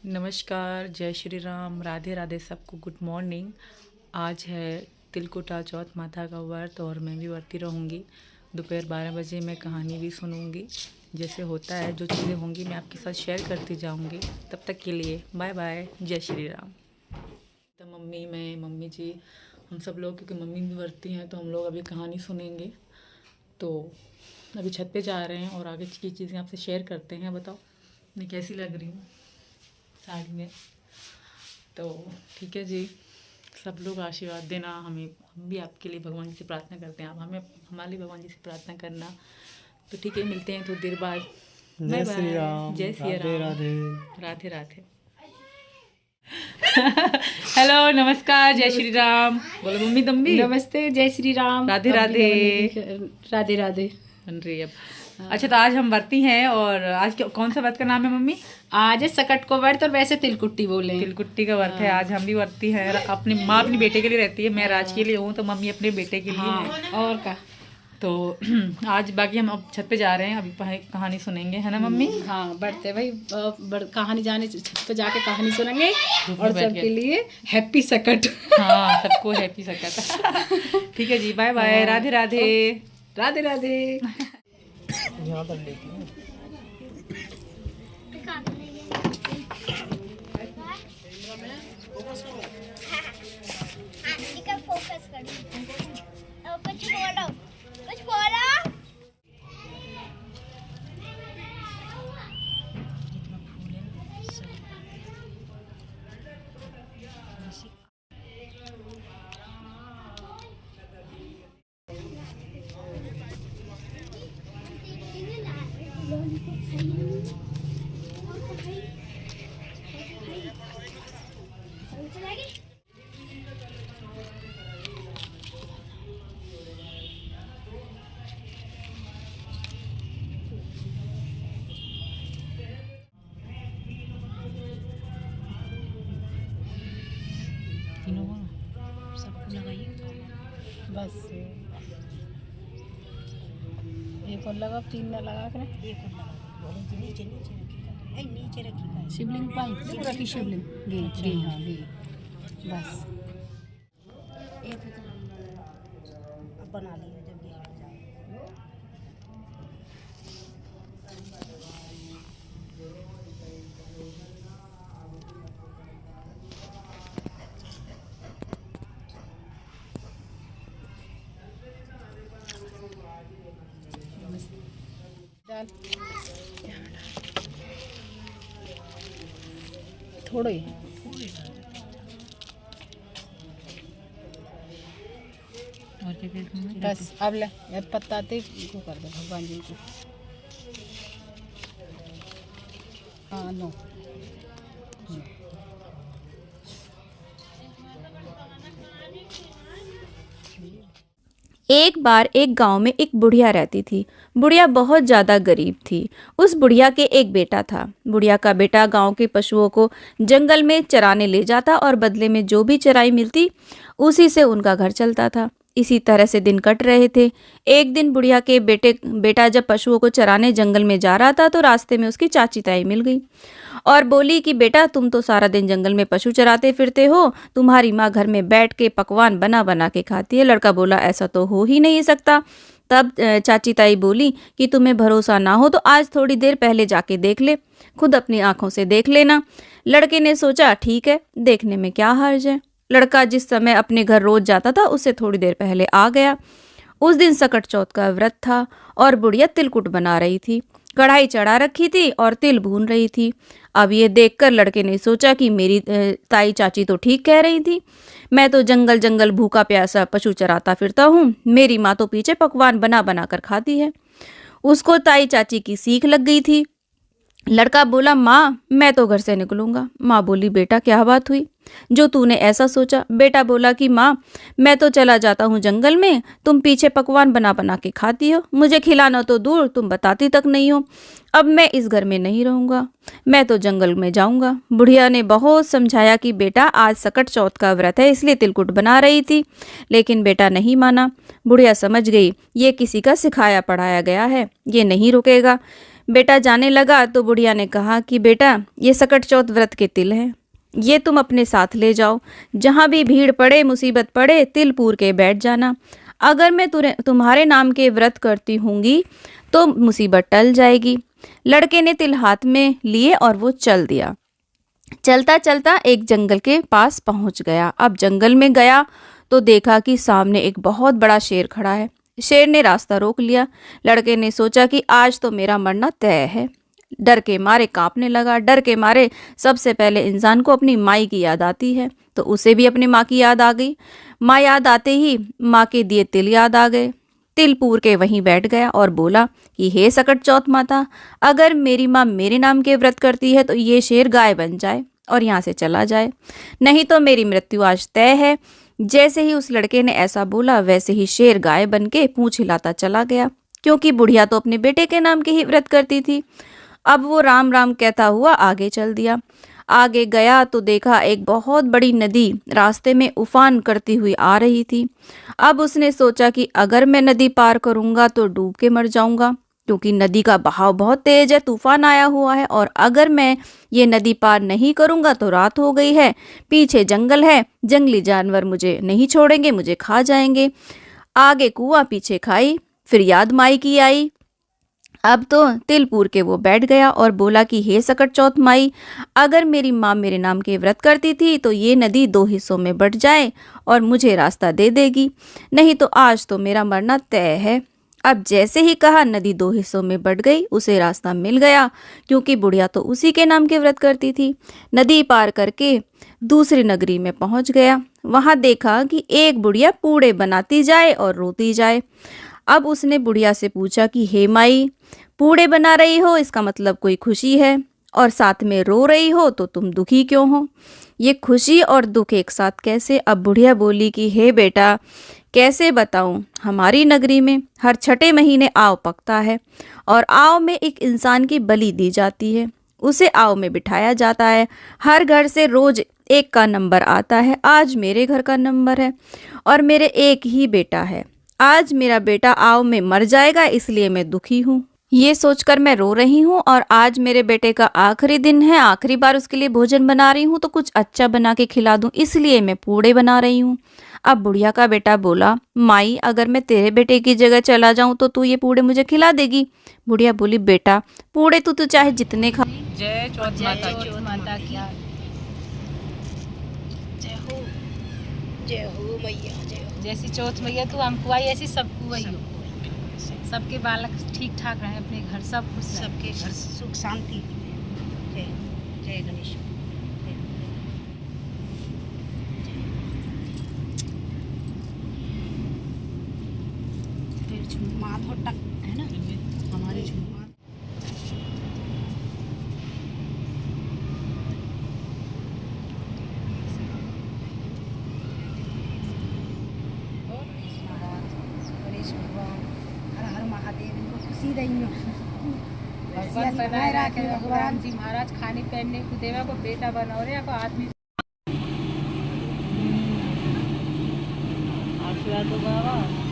नमस्कार, जय श्री राम, राधे राधे सबको, गुड मॉर्निंग। आज है तिलकुटा चौथ माता का व्रत और मैं भी व्रती रहूँगी। दोपहर 12 बजे मैं कहानी भी सुनूँगी। जैसे होता है, जो चीज़ें होंगी मैं आपके साथ शेयर करती जाऊँगी। तब तक के लिए बाय बाय, जय श्री राम। तो मम्मी जी, हम सब लोग, क्योंकि मम्मी भी व्रती हैं, तो हम लोग अभी कहानी सुनेंगे। तो अभी छत पे जा रहे हैं और आगे की चीज़ें आपसे शेयर करते हैं। बताओ मैं कैसी लग रही हूँ साड़ी में। तो ठीक है जी, सब लोग आशीर्वाद देना हमें। हम भी आपके लिए भगवान जी से प्रार्थना करते हैं, आप हमें हमारे लिए भगवान जी से प्रार्थना करना। तो ठीक है, मिलते हैं थोड़ी देर बाद। बाय जय श्री बाय, राम, जय श्री राधे राम, राधे। राधे राधे। हेलो, नमस्कार, जय श्री राम। बोलो मम्मी तम्बी। नमस्ते, जय श्री राम। राधे अब भी राधे। राधे राधे। बन रही है अब। अच्छा, तो आज हम व्रती हैं और आज कौन सा व्रत का नाम है मम्मी? आज है सकट को व्रत, और वैसे तिलकुट्टी बोले हैं। तिलकुट्टी का व्रत है आज। हम भी व्रती है। अपनी माँ अपने बेटे के लिए रहती है, मैं राज के लिए हूँ, तो मम्मी अपने बेटे के लिए है। हाँ, और का तो आज बाकी हम अब छत पे जा रहे हैं, अभी कहानी सुनेंगे, है ना मम्मी? हाँ, बढ़ते भाई, कहानी जाने छत पे जाके कहानी सुनेंगे और बैठ सबके गए। लिए हैप्पी सकट। हाँ, सबको हैप्पी सकत। ठीक है जी, बाय बाय, राधे राधे। राधे राधे। यहाँ तक लेती हूँ। फोकस कर कुछ बोलो, कुछ बोलो। बस एक और लगा, 3 न लगा कर शिवलिंग पाई पूरा की शिवलिंग गे गे। हाँ गे, बस बना लिया जब ये हट जाए। डाल थोड़े ही। और क्या कहते हैं? बस अब ले, अब पत्ताते को कर दे भगवान जी को। हाँ नो। एक बार एक गांव में एक बुढ़िया रहती थी। बुढ़िया बहुत ज़्यादा गरीब थी। उस बुढ़िया के एक बेटा था। बुढ़िया का बेटा गांव के पशुओं को जंगल में चराने ले जाता और बदले में जो भी चराई मिलती उसी से उनका घर चलता था। इसी तरह से दिन कट रहे थे। एक दिन बुढ़िया के बेटा जब पशुओं को चराने जंगल में जा रहा था तो रास्ते में उसकी चाची ताई मिल गई और बोली कि बेटा, तुम तो सारा दिन जंगल में पशु चराते फिरते हो, तुम्हारी माँ घर में बैठ के पकवान बना बना के खाती है। लड़का बोला, ऐसा तो हो ही नहीं सकता। तब चाची ताई बोली कि तुम्हें भरोसा ना हो तो आज थोड़ी देर पहले जाके देख ले, खुद अपनी आंखों से देख लेना। लड़के ने सोचा, ठीक है, देखने में क्या हर्ज है। लड़का जिस समय अपने घर रोज जाता था उससे थोड़ी देर पहले आ गया। उस दिन सकट चौथ का व्रत था और बुढ़िया तिलकुट बना रही थी। कढ़ाई चढ़ा रखी थी और तिल भून रही थी। अब ये देखकर लड़के ने सोचा कि मेरी ताई चाची तो ठीक कह रही थी, मैं तो जंगल जंगल भूखा प्यासा पशु चराता फिरता हूँ, मेरी माँ तो पीछे पकवान बना बना कर खाती है। उसको ताई चाची की सीख लग गई थी। लड़का बोला, माँ मैं तो घर से निकलूंगा। माँ बोली, बेटा क्या बात हुई जो तूने ऐसा सोचा? बेटा बोला कि माँ मैं तो चला जाता हूँ जंगल में, तुम पीछे पकवान बना बना के खाती हो, मुझे खिलाना तो दूर तुम बताती तक नहीं हो। अब मैं इस घर में नहीं रहूँगा, मैं तो जंगल में जाऊँगा। बुढ़िया ने बहुत समझाया कि बेटा आज सकट चौथ का व्रत है इसलिए तिलकुट बना रही थी, लेकिन बेटा नहीं माना। बुढ़िया समझ गई ये किसी का सिखाया पढ़ाया गया है, ये नहीं रुकेगा। बेटा जाने लगा तो बुढ़िया ने कहा कि बेटा ये सकट चौथ व्रत के तिल हैं, ये तुम अपने साथ ले जाओ। जहाँ भी भीड़ पड़े मुसीबत पड़े तिल पूर के बैठ जाना। अगर मैं तुम्हारे नाम के व्रत करती होंगी तो मुसीबत टल जाएगी। लड़के ने तिल हाथ में लिए और वो चल दिया। चलता चलता एक जंगल के पास पहुंच गया। अब जंगल में गया तो देखा कि सामने एक बहुत बड़ा शेर खड़ा है। शेर ने रास्ता रोक लिया। लड़के ने सोचा कि आज तो मेरा मरना तय है। डर के मारे कांपने लगा। डर के मारे सबसे पहले इंसान को अपनी माई की याद आती है, तो उसे भी अपनी माँ की याद आ गई। माँ याद आते ही माँ के दिए तिल याद आ गए। तिल पूर के वहीं बैठ गया और बोला कि हे सकट चौथ माता, अगर मेरी माँ मेरे नाम के व्रत करती है तो ये शेर गाय बन जाए और यहाँ से चला जाए, नहीं तो मेरी मृत्यु आज तय है। जैसे ही उस लड़के ने ऐसा बोला वैसे ही शेर गाय बन के पूंछ हिलाता चला गया, क्योंकि बुढ़िया तो अपने बेटे के नाम के ही व्रत करती थी। अब वो राम राम कहता हुआ आगे चल दिया। आगे गया तो देखा एक बहुत बड़ी नदी रास्ते में उफान करती हुई आ रही थी। अब उसने सोचा कि अगर मैं नदी पार करूंगा तो डूब के मर जाऊंगा, क्योंकि नदी का बहाव बहुत तेज है, तूफान आया हुआ है, और अगर मैं ये नदी पार नहीं करूंगा तो रात हो गई है, पीछे जंगल है, जंगली जानवर मुझे नहीं छोड़ेंगे, मुझे खा जाएंगे। आगे कुआं पीछे खाई, फिर याद माई की आई। अब तो तिलपुर के वो बैठ गया और बोला कि हे सकट चौथ माई, अगर मेरी माँ मेरे नाम के व्रत करती थी तो ये नदी 2 हिस्सों में बट जाए और मुझे रास्ता दे देगी, नहीं तो आज तो मेरा मरना तय है। अब जैसे ही कहा नदी 2 हिस्सों में बट गई, उसे रास्ता मिल गया, क्योंकि बुढ़िया तो उसी के नाम के व्रत करती थी। नदी पार करके दूसरी नगरी में पहुंच गया। वहां देखा कि एक बुढ़िया पूड़े बनाती जाए और रोती जाए। अब उसने बुढ़िया से पूछा कि हे माई, पूड़े बना रही हो इसका मतलब कोई खुशी है, और साथ में रो रही हो तो तुम दुखी क्यों हो? ये खुशी और दुख एक साथ कैसे? अब बुढ़िया बोली कि हे बेटा, कैसे बताऊं, हमारी नगरी में हर 6ठे महीने आव पकता है और आव में एक इंसान की बलि दी जाती है। उसे आव में बिठाया जाता है। हर घर से रोज एक का नंबर आता है। आज मेरे घर का नंबर है और मेरे एक ही बेटा है। आज मेरा बेटा आव में मर जाएगा, इसलिए मैं दुखी हूँ। ये सोचकर मैं रो रही हूँ और आज मेरे बेटे का आखिरी दिन है, आखिरी बार उसके लिए भोजन बना रही हूँ, तो कुछ अच्छा बना के खिला दूँ, इसलिए मैं पूड़े बना रही हूँ। अब बुढ़िया का बेटा बोला, माई अगर मैं तेरे बेटे की जगह चला जाऊँ तो तू ये पूड़े मुझे खिला देगी? बुढ़िया बोली, बेटा पूड़े तो तू चाहे जितने खा। जय चौथ माता की। माता की। जय हो मैया, जय हो। जैसी चौथ मैया तू हमको आई, ऐसी सबको आई हो। सबके बालक ठीक ठाक रहे, अपने घर सब खुश रहे। सबके घर सुख शांति। जय जय गणेश। माधव टक है ना हमारे झूमा। गणेश भगवान, हर हर महादेव, इनको खुशी रही हो। भगवान बनाए रखे भगवान जी महाराज, खाने पहनने को देवा को बेटा बनौरे को आदमी। आशीर्वाद दो बाबा।